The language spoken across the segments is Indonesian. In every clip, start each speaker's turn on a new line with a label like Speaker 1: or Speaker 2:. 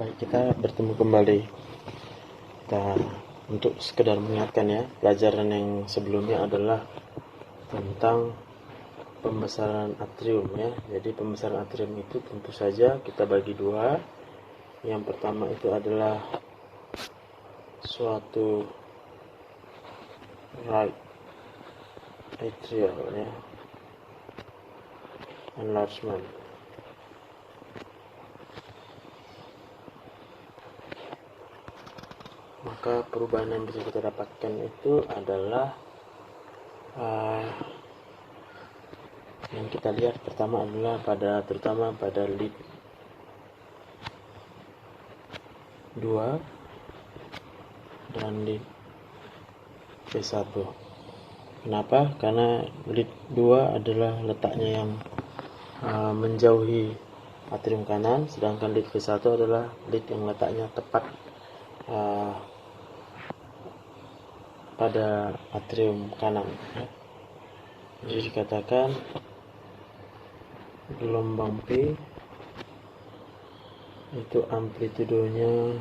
Speaker 1: Baik, kita bertemu kembali. Untuk sekedar mengingatkan ya, pelajaran yang sebelumnya adalah tentang pembesaran atrium ya. Jadi pembesaran atrium itu tentu saja kita bagi dua. Yang pertama itu adalah suatu right atrial ya, enlargement. Maka perubahan yang bisa kita dapatkan itu adalah yang kita lihat pertama adalah terutama pada lead 2 dan lead V1. Kenapa? Karena lead 2 adalah letaknya yang menjauhi atrium kanan, sedangkan lead V1 adalah lead yang letaknya tepat pada atrium kanan ya. Jadi dikatakan gelombang P itu amplitudonya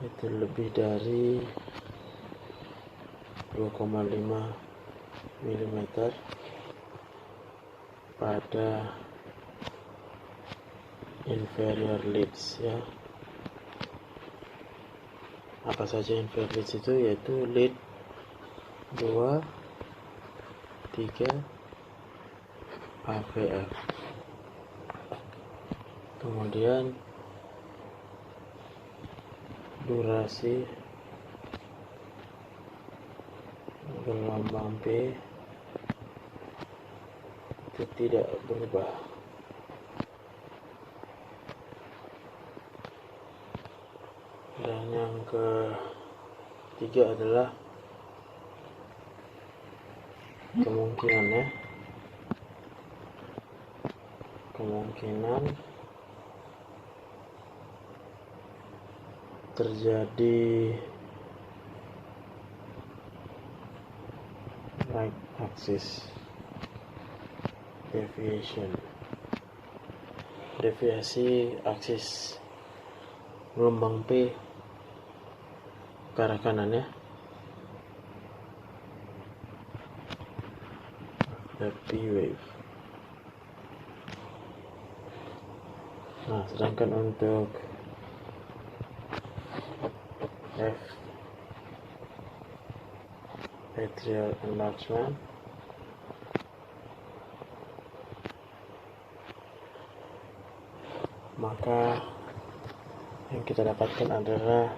Speaker 1: itu lebih dari 2,5 mm pada inferior leads ya. Apa saja inferior leads itu? Yaitu lead 2, 3, AVF. Kemudian durasi gelombang P itu tidak berubah. Dan yang ketiga adalah kemungkinan terjadi right axis deviasi aksis gelombang P ke arah kanan ya. The P wave. Nah, sedangkan untuk F atrial enlargement maka yang kita dapatkan adalah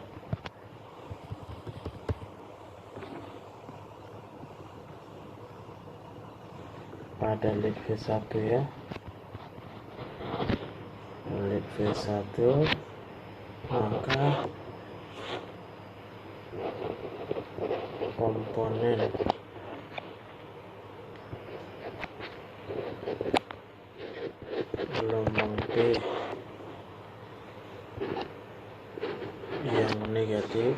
Speaker 1: pada lead V1 ya, lead V1 maka komponen gelombang P yang negatif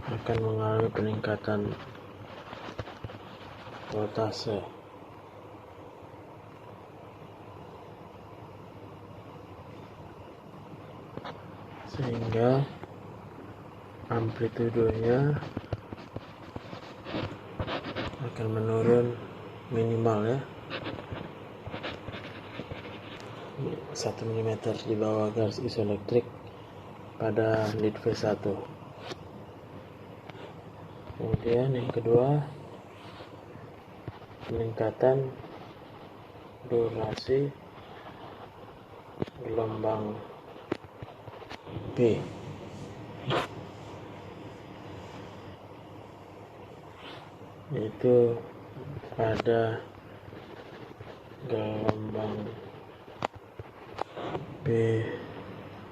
Speaker 1: akan mengalami peningkatan voltase sehingga amplitudonya akan menurun minimal ya 1 mm di bawah garis isoelektrik pada lead V1. Kemudian yang kedua, peningkatan durasi gelombang P yaitu pada gelombang P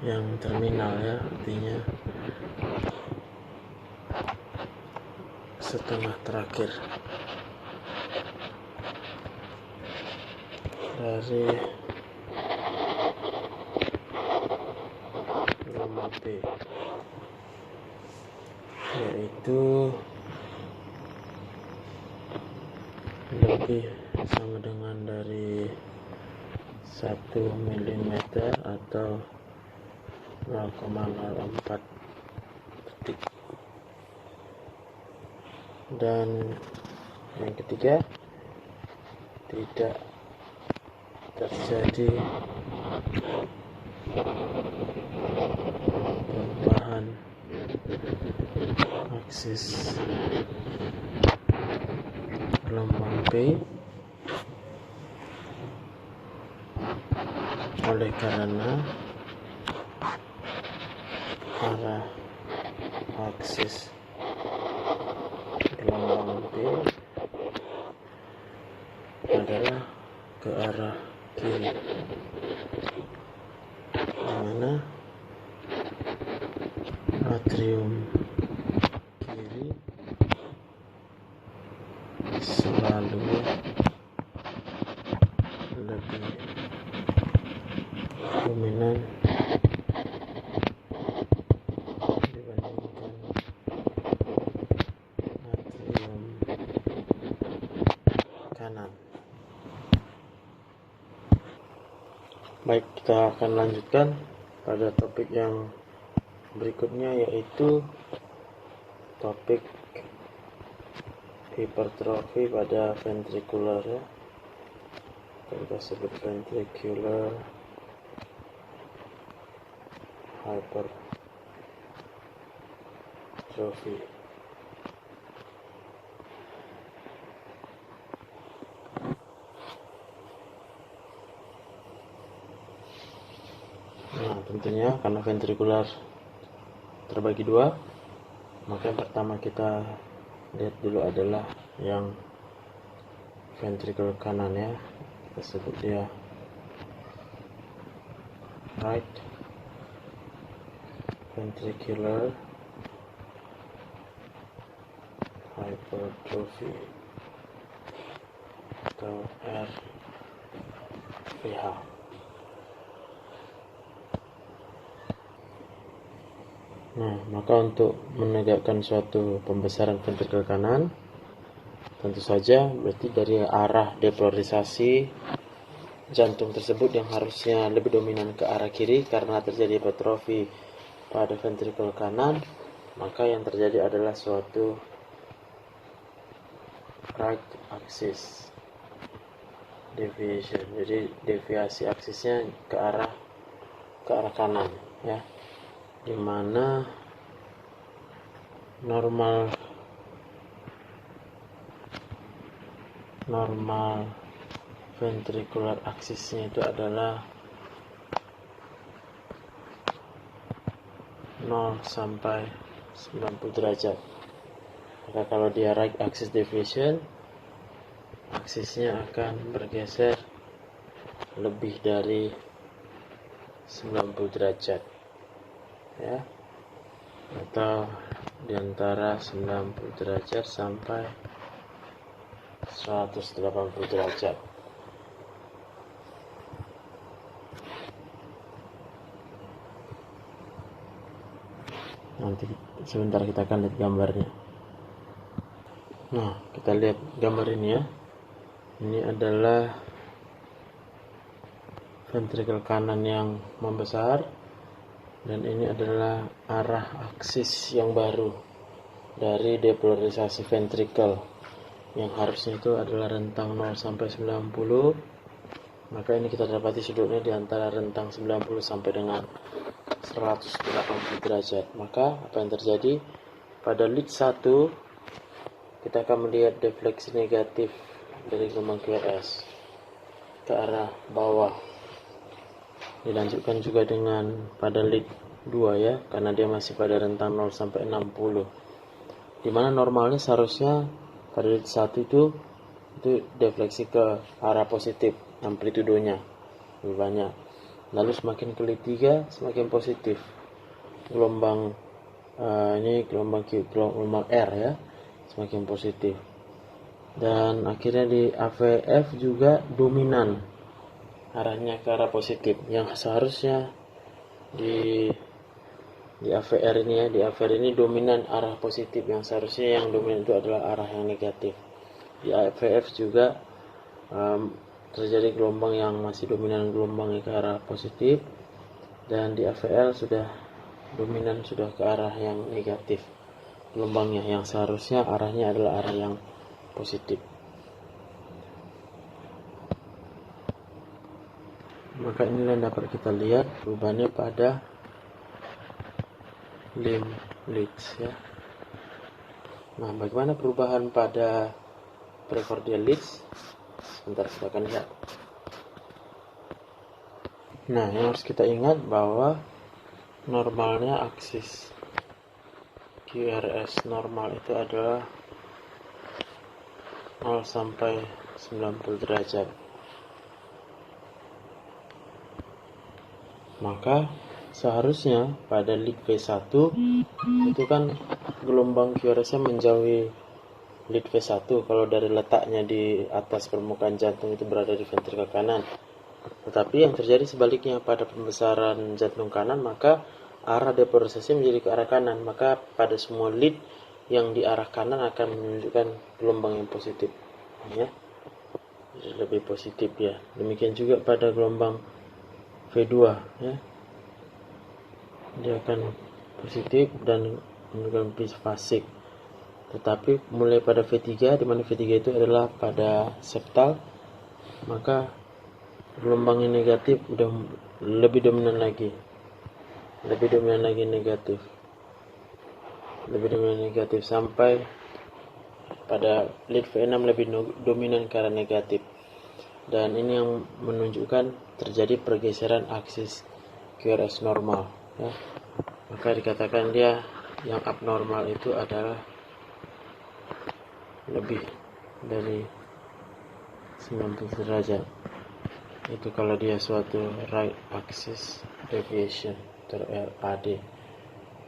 Speaker 1: yang terminal ya, artinya setengah terakhir dari gelombang P. yaitu lebih sama dengan dari 1 mm atau 0,04 detik. Dan yang ketiga, tidak terjadi perubahan aksis gelombang P oleh karena arah aksis gelombang P adalah ke arah kiri, dimana atrium kiri selalu lebih dominan dibandingkan atrium kanan. Baik, kita akan lanjutkan pada topik yang berikutnya, yaitu topik hipertrofi pada ventrikular, ya. Kita sebut ventricular hypertrophy. Nah, tentunya karena ventrikular terbagi dua, maka yang pertama kita lihat dulu adalah yang ventricle kanan, ya. Kita sebut dia right ventricular hypertrophy atau RVH. Nah, maka untuk menegakkan suatu pembesaran ventrikel kanan, tentu saja berarti dari arah depolarisasi jantung tersebut yang harusnya lebih dominan ke arah kiri karena terjadi hipertrofi pada ventrikel kanan, maka yang terjadi adalah suatu right axis deviation. Jadi deviasi aksisnya ke arah kanan, ya. Dimana normal ventricular aksisnya itu adalah 0 sampai 90 derajat. Maka kalau dia right axis deviation, aksisnya akan bergeser lebih dari 90 derajat, ya, atau diantara 90 derajat sampai 180 derajat. Nanti sebentar kita akan lihat gambarnya. Nah, kita lihat gambar ini, ya. Ini adalah ventrikel kanan yang membesar, dan ini adalah arah aksis yang baru dari depolarisasi ventrikel, yang harusnya itu adalah rentang 0 sampai 90. Maka ini kita dapati sudutnya di antara rentang 90 sampai dengan 180 derajat. Maka apa yang terjadi pada lead 1, kita akan melihat defleksi negatif dari gelombang QRS ke arah bawah. Dilanjutkan juga dengan pada lead 2, ya, karena dia masih pada rentang 0 sampai 60. Dimana normalnya seharusnya pada lead 1 itu defleksi ke arah positif, amplitudonya lebih banyak. Lalu semakin ke lead 3 semakin positif. Gelombang ini gelombang R, ya, semakin positif. Dan akhirnya di AVF juga dominan arahnya ke arah positif, yang seharusnya di di AVR ini ya, di AVR ini dominan arah positif, yang seharusnya yang dominan itu adalah arah yang negatif. Di AVF juga terjadi gelombang yang masih dominan gelombangnya ke arah positif, dan di AVL sudah dominan sudah ke arah yang negatif gelombangnya, yang seharusnya arahnya adalah arah yang positif. Maka inilah yang dapat kita lihat perubahannya pada limb leads ya. Nah, bagaimana perubahan pada precordial leads? Sebentar kita akan lihat. Nah, yang harus kita ingat bahwa normalnya aksis QRS normal itu adalah 0 sampai 90 derajat. Maka seharusnya pada lead V1 itu kan gelombang QRS-nya menjauhi lead V1 kalau dari letaknya di atas permukaan jantung itu berada di ventrikel kanan. Tetapi yang terjadi sebaliknya, pada pembesaran jantung kanan maka arah depolarisasi menjadi ke arah kanan, maka pada semua lead yang di arah kanan akan menunjukkan gelombang yang positif ya, lebih positif ya. Demikian juga pada gelombang V2 ya, dia akan positif dan menunjukkan bisfasik. Tetapi mulai pada V3, di mana V3 itu adalah pada septal, maka gelombang yang negatif udah lebih dominan lagi negatif sampai pada lead V6 lebih dominan ke arah negatif, dan ini yang menunjukkan terjadi pergeseran aksis QRS normal ya. Maka dikatakan dia yang abnormal itu adalah lebih dari 90 derajat. Itu kalau dia suatu right axis deviation atau RAD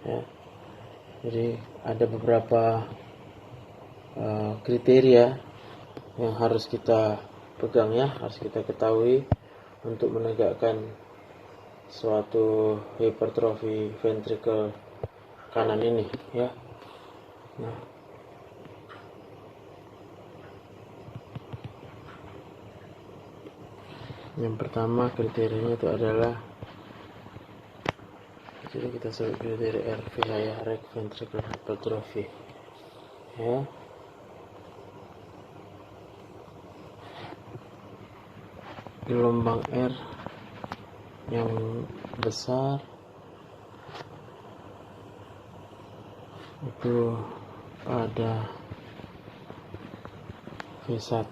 Speaker 1: ya. Jadi ada beberapa kriteria yang harus kita pegang ya, harus kita ketahui untuk menegakkan suatu hipertrofi ventrikel kanan ini ya. Nah, yang pertama kriterianya itu adalah, jadi kita sebut kriteria RVH ya, right ventricular hypertrophy ya. Gelombang R yang besar itu pada V1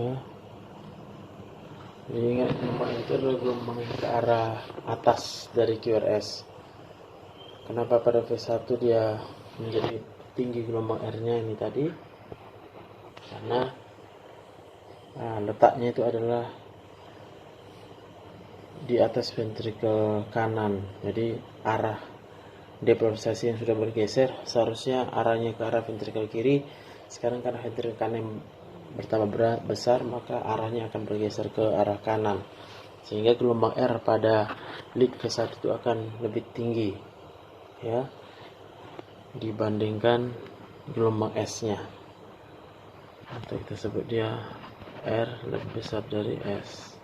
Speaker 1: ya. Jadi ingat, gelombang itu adalah gelombang ke arah atas dari QRS. Kenapa pada V1 dia menjadi tinggi gelombang R-nya ini tadi? Karena letaknya itu adalah di atas ventrikel kanan. Jadi arah depolarisasi yang sudah bergeser seharusnya arahnya ke arah ventrikel kiri. Sekarang karena ventrikel kanan bertambah besar, maka arahnya akan bergeser ke arah kanan, sehingga gelombang R pada lead V1 itu akan lebih tinggi ya dibandingkan gelombang S-nya, atau kita sebut dia R lebih besar dari S.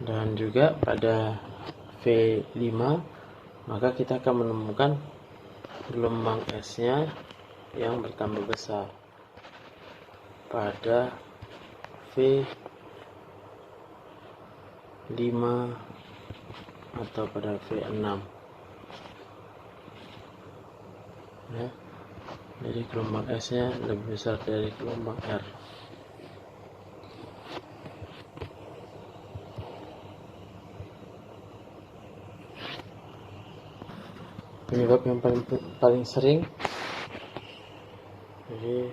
Speaker 1: Dan juga pada V5 maka kita akan menemukan gelombang S-nya yang bertambah besar pada V5 atau pada V6 ya. Jadi gelombang S-nya lebih besar dari gelombang R. Penyebab yang paling sering jadi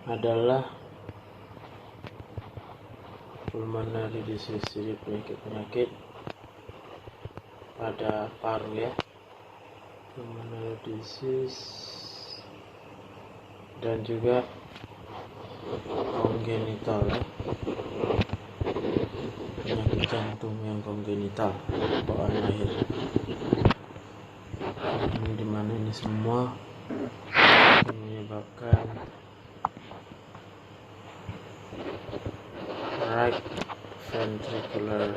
Speaker 1: adalah pulmonary disease, jadi penyakit pada paru ya, pulmonary disease, dan juga kongenital ya, penyakit jantung yang kongenital bawaan lahir, ini dimana ini semua menyebabkan right ventricular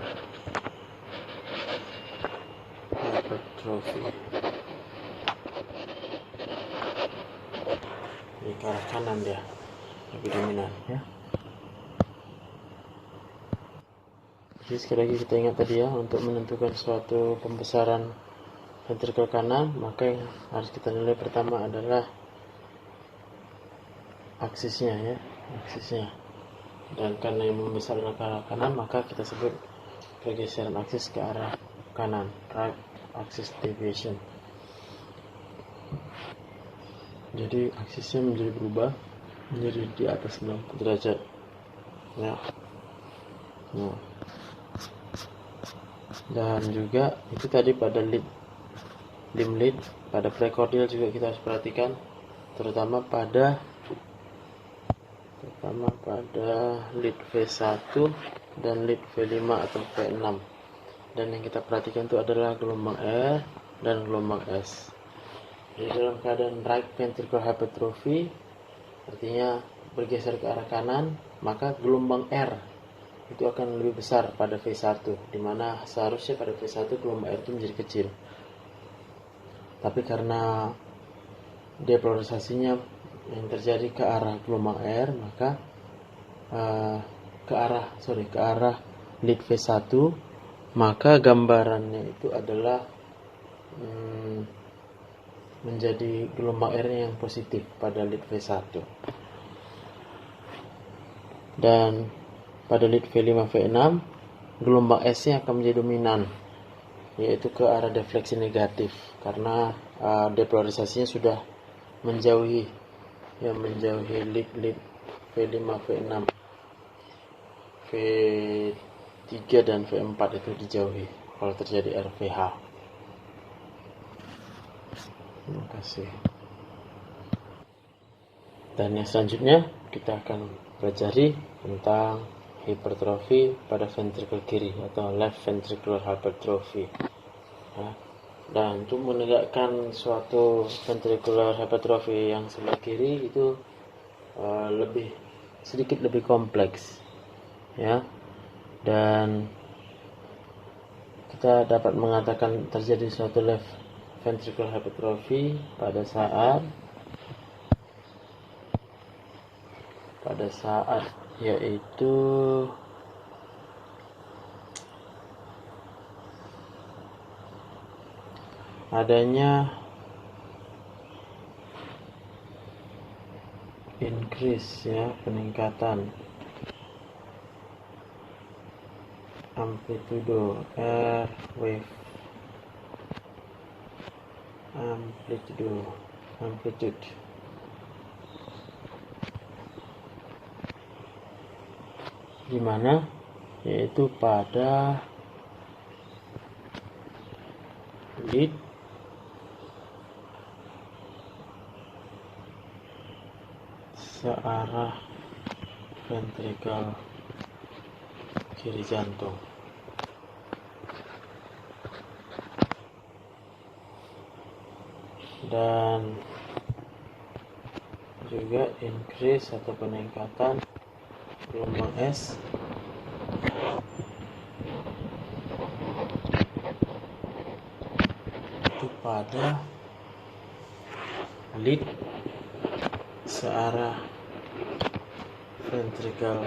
Speaker 1: hypertrophy. Ini ke arah kanan dia lebih dominan ya. Jadi sekali lagi kita ingat tadi ya, untuk menentukan suatu pembesaran ventrikel kanan, maka yang harus kita nilai pertama adalah aksisnya ya, aksisnya. Dan karena yang membesar ke arah kanan, maka kita sebut pergeseran aksis ke arah kanan, right axis deviation. Jadi aksisnya menjadi berubah menjadi di atas 90 derajat ya. Nah, dan juga itu tadi pada limb lead, pada prekordial juga kita harus perhatikan, terutama pada lead V1 dan lead V5 atau V6. Dan yang kita perhatikan itu adalah gelombang R dan gelombang S. Jadi dalam keadaan right ventricular hypertrophy, artinya bergeser ke arah kanan, maka gelombang R itu akan lebih besar pada V1, dimana seharusnya pada V1 gelombang R itu menjadi kecil. Tapi karena depolarisasinya yang terjadi ke arah gelombang R, maka ke arah lead V1, maka gambarannya itu adalah menjadi gelombang R yang positif pada lead V1. Dan pada lead V5 V6 gelombang S nya akan menjadi dominan, yaitu ke arah defleksi negatif, karena depolarisasinya sudah menjauhi lead V5 V6, V3 dan V4 itu dijauhi kalau terjadi RVH. Terima kasih. Dan yang selanjutnya kita akan pelajari tentang hipertrofi pada ventrikel kiri atau left ventricular hypertrophy ya. Dan untuk menegakkan suatu ventricular hypertrophy yang sebelah kiri itu sedikit lebih kompleks ya. Dan kita dapat mengatakan terjadi suatu left ventricular hypertrophy pada saat yaitu adanya increase ya, peningkatan amplitudo air wave amplitude di mana yaitu pada lead searah ventrikel kiri jantung. Dan juga increase atau peningkatan gelombang S itu pada lead searah ventrikel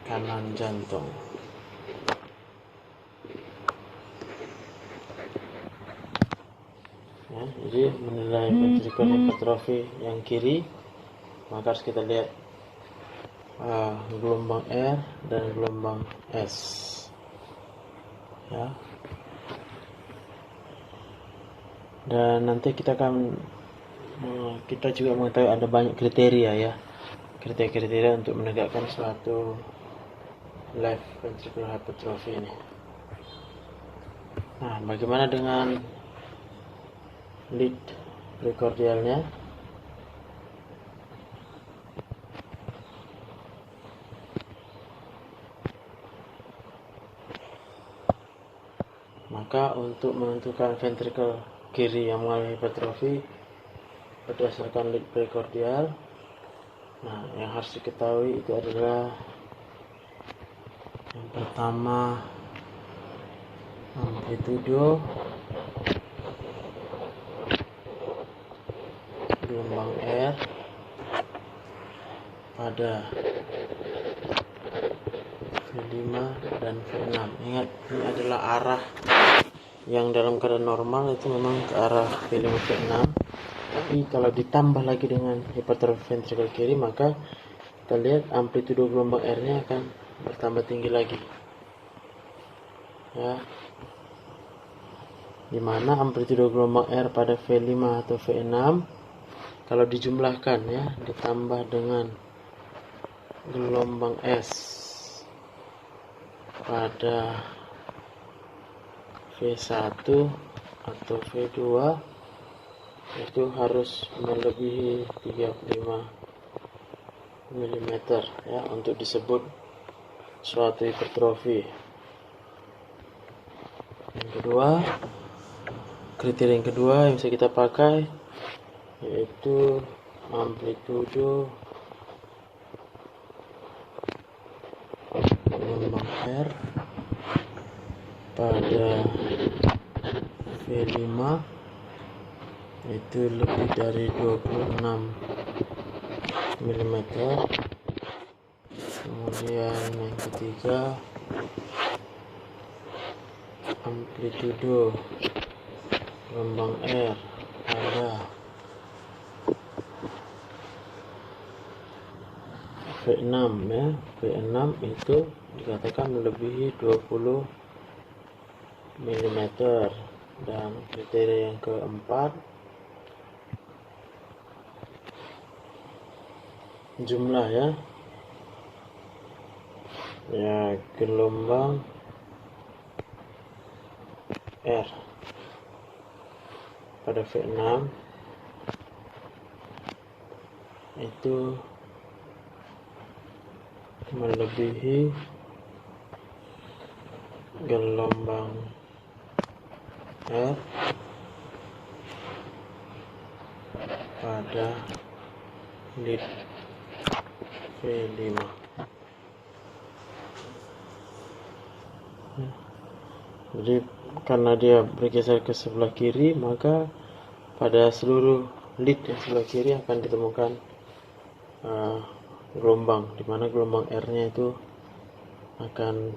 Speaker 1: kanan jantung. Ya, jadi menilai ventricular hypertrophy yang kiri, maka harus kita lihat gelombang R dan gelombang S ya. Dan nanti kita juga mengetahui ada banyak kriteria ya, kriteria untuk menegakkan suatu left ventricular hypertrophy ini. Nah, bagaimana dengan lead prekordialnya? Maka untuk menentukan ventrikel kiri yang mengalami hipertrofi berdasarkan lead prekordial, nah yang harus diketahui itu adalah yang pertama amplitudo gelombang R pada V5 dan V6. Ingat, ini adalah arah yang dalam keadaan normal itu memang ke arah V5 V6, tapi kalau ditambah lagi dengan hipertrofi ventrikel kiri, maka kita lihat amplitudo gelombang R nya akan bertambah tinggi lagi ya, dimana amplitudo gelombang R pada V5 atau V6 kalau dijumlahkan ya, ditambah dengan gelombang S pada V1 atau V2 itu harus melebihi 35 mm ya untuk disebut suatu hipertrofi. Yang kedua, kriteria yang kedua yang bisa kita pakai yaitu amplitudo gelombang R pada V5 itu lebih dari 26 mm. Kemudian yang ketiga, amplitudo gelombang R pada V6 ya, V6 itu dikatakan melebihi 20 mm. Dan kriteria yang keempat, jumlah ya gelombang R pada V6 itu melebihi gelombang R pada lead V5. Jadi karena dia bergeser ke sebelah kiri, maka pada seluruh lead yang sebelah kiri akan ditemukan gelombang, dimana gelombang R-nya itu akan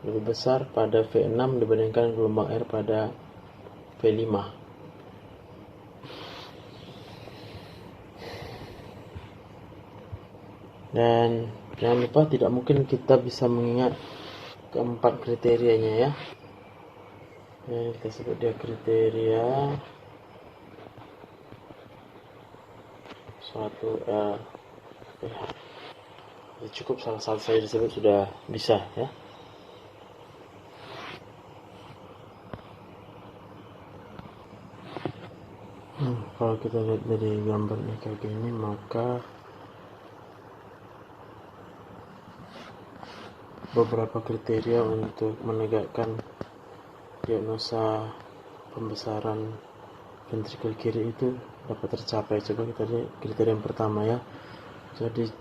Speaker 1: lebih besar pada V6 dibandingkan gelombang R pada V5. Dan jangan lupa, tidak mungkin kita bisa mengingat keempat kriterianya ya. Kita sebut dia kriteria suatu cukup salah satu saja disebut sudah bisa ya. Kalau kita lihat dari gambar kayak gini, maka beberapa kriteria untuk menegakkan diagnosa pembesaran ventrikel kiri itu dapat tercapai. Coba kita lihat kriteria yang pertama ya. Jadi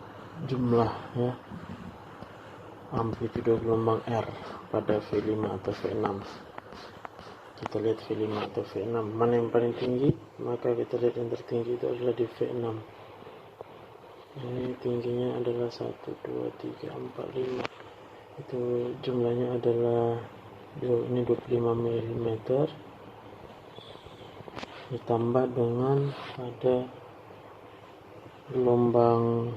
Speaker 1: jumlah ya amplitudo gelombang R pada V5 atau V6. Kita lihat V5 atau V6 mana yang paling tinggi, maka kita lihat yang tertinggi itu adalah di V6. Ini tingginya adalah 1, 2, 3, 4, 5. Itu jumlahnya adalah ini 25 mm ditambah dengan ada gelombang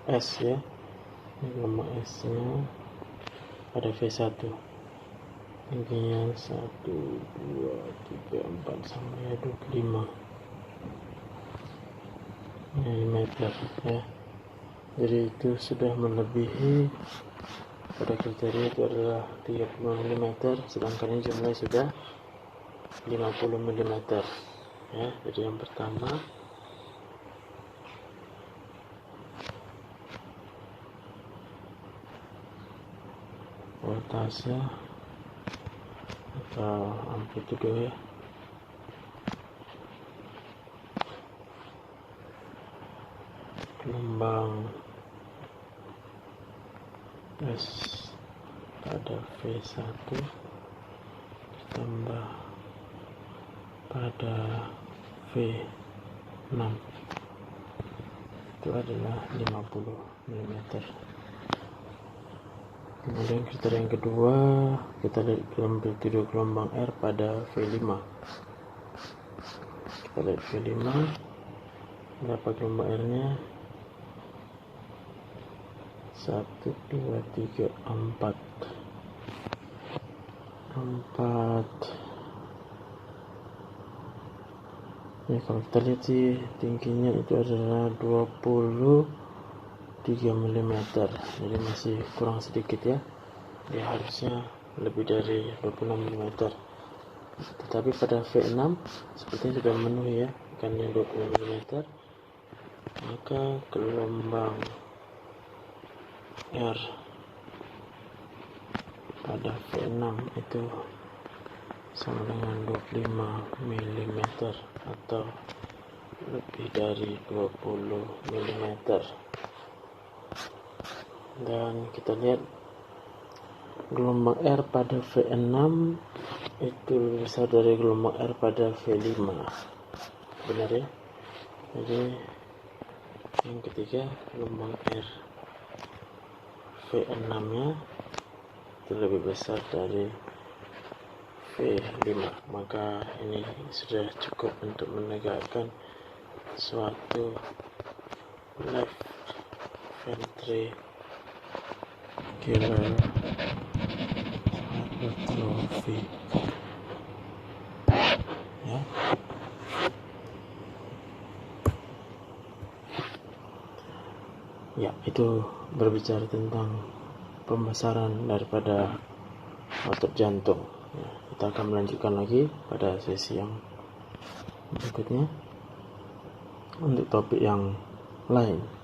Speaker 1: S ya. Ini gelombang S nya pada V1 tingginya 1, 2, 3, 4 sampai 25 mm ya. Jadi itu sudah melebihi, pada kriteria itu adalah 30 mm, sedangkan ini jumlahnya sudah 50 mm ya. Jadi yang pertama voltase atau amplitudo ya. Gelombang S pada V1 ditambah pada V6 itu adalah 50 mm. Kemudian kriteria yang kedua, kita lihat amplitudo gelombang R pada V5. Kita lihat V5, berapa gelombang R nya? 1, 2, 3, 4. Ya, kalau kita lihat sih tingginya itu adalah 23 mm, jadi masih kurang sedikit ya. Dia harusnya lebih dari 26 mm. Tetapi pada V6 sepertinya sudah memenuhi ya, kan yang 20 mm. Maka gelombang R pada V6 itu sama dengan 25 mm atau lebih dari 20 mm. Dan kita lihat gelombang R pada V6 itu lebih besar dari gelombang R pada V5. Benar ya? Jadi yang ketiga, gelombang R V6 nya itu lebih besar dari V5. Maka ini sudah cukup untuk menegakkan suatu left ventricular hypertrophy ya. Ya, itu berbicara tentang pembesaran daripada otot jantung ya. Kita akan melanjutkan lagi pada sesi yang berikutnya untuk topik yang lain.